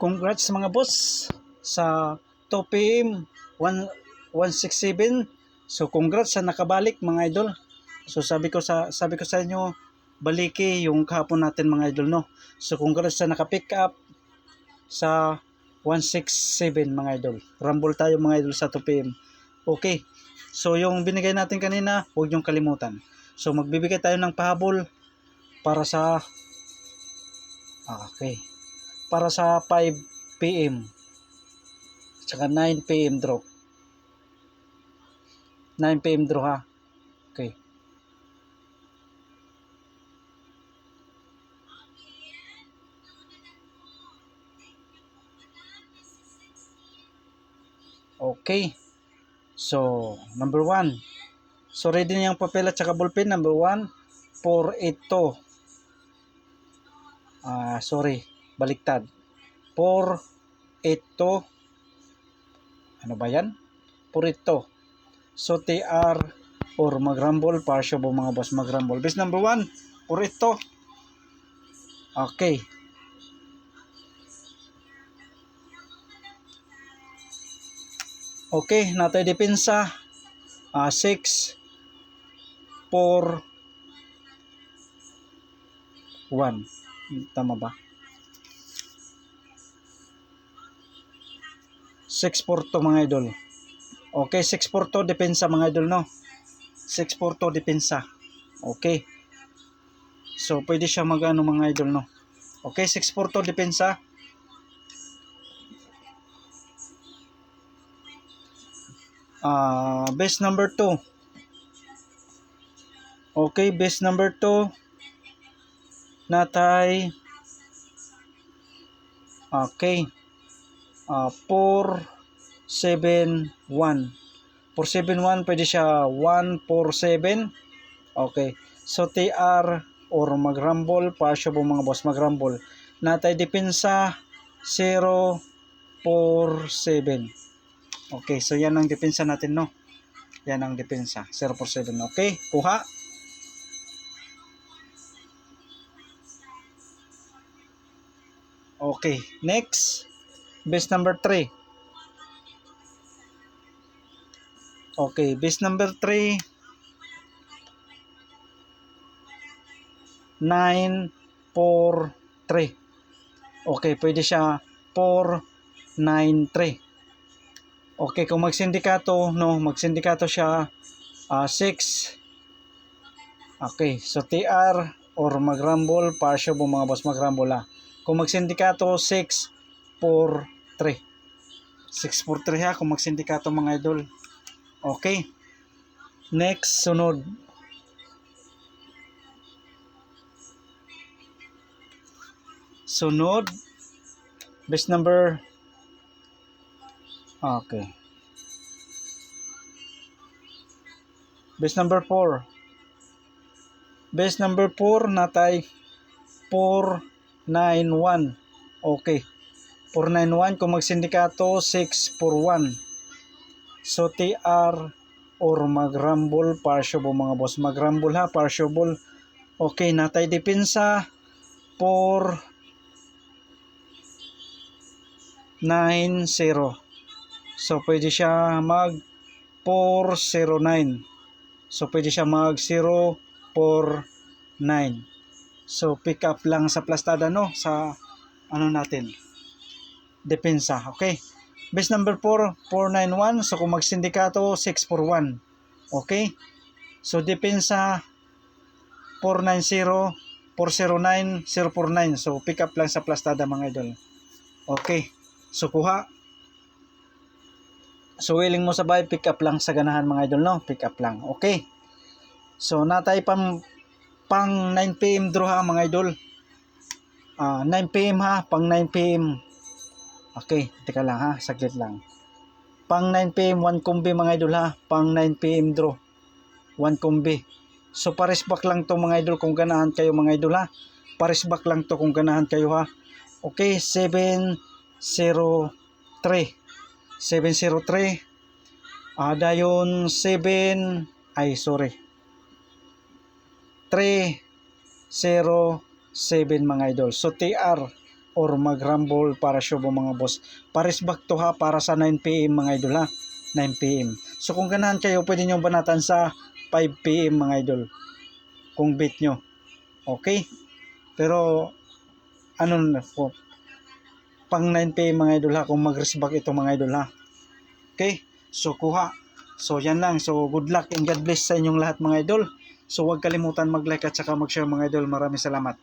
Congrats mga boss sa 2 PM 167. So congrats sa nakabalik mga idol. So sabi ko sa inyo, baliki yung kahapon natin mga idol, no. So congrats sa naka-pick up sa 167 mga idol. Rumble tayo mga idol sa 2 PM. Okay. So yung binigay natin kanina, huwag niyong kalimutan. So magbibigay tayo ng pahabol para sa para sa 5 PM tsaka 9 PM draw. 9 PM draw ha. Okay. Okay. So, number 1. So, ready na yung papel at saka ballpen. Number 1, 482. Baliktad. 482. Ano ba yan? 482. So, TR or mag-rumble. Partial po mga boss, mag-rumble. Base number 1, 482. Okay. Okay, natay depensa 6 4 1. Tama ba? 6-4 mga idol. Okay, 6-4 depensa mga idol, no. 6-4 depensa. Okay. So pwede siya magano mga idol, no. Okay, 6-4 depensa. Base number 2. Okay, base number 2 natay 471. 471 pwede siya 147. Okay. So TR or mag-rumble, partial po mga boss, mag-rumble. Natay depensa 047. Okay, so yan ang depensa natin, no. Yan ang depensa 047. Okay, kuha. Okay, next, base number 3. Okay, base number 3, 943. Okay, pwede siya 493. Okay, kung magsindikato, no, magsindikato siya 6. Okay, so TR or mag-rumble, partial po mga boss, mag-rumble ha. Kung magsindikato 643. 643 ha kung magsindikato mga idol. Okay. Next, sunod. Sunod, base number. Okay. Base number 4. Base number 4 natay 491. Okay. 491 kung magsindikato 641. So TR or mag-rumble, partial po mga boss, mag-rumble ha, partial. Okay, natay depensa 490. So pwede siya mag 409. So pwede siya mag 049. So pick up lang sa plastada, no, sa ano natin, depensa. Okay. Base number 4, 491. So kung magsindikato 641. Okay. So depensa 490, 409, 049. So pick up lang sa plastada mga idol. Okay. So kuha. So willing mo sabay, pick up lang sa ganahan mga idol, no. Pick up lang. Okay. So natay pang 9 PM draw ha mga idol. 9 PM ha, pang 9 PM. Okay, teka lang ha, saglit lang. Pang 9 PM 1 kombi mga idol ha, pang 9 PM draw 1 kombi. So pares back lang to mga idol kung ganahan kayo mga idol ha. Pares back lang to kung ganahan kayo ha. Okay, 703. 703. Dayon 307 mga idol. So TR or mag-rumble para shubo mga boss. Paris back to ha para sa 9 PM mga idol ha. 9 PM. So kung ganahan kayo, pwede nyo banatan sa 5 PM mga idol. Kung bet nyo. Okay? Pero ano na po, pang 9 PM mga idol ha, kung mag-risk back ito mga idol ha. Okay? So kuha. So yan lang. So good luck and God bless sa inyong lahat mga idol. So huwag kalimutan mag-like at saka mag-share mga idol. Maraming salamat.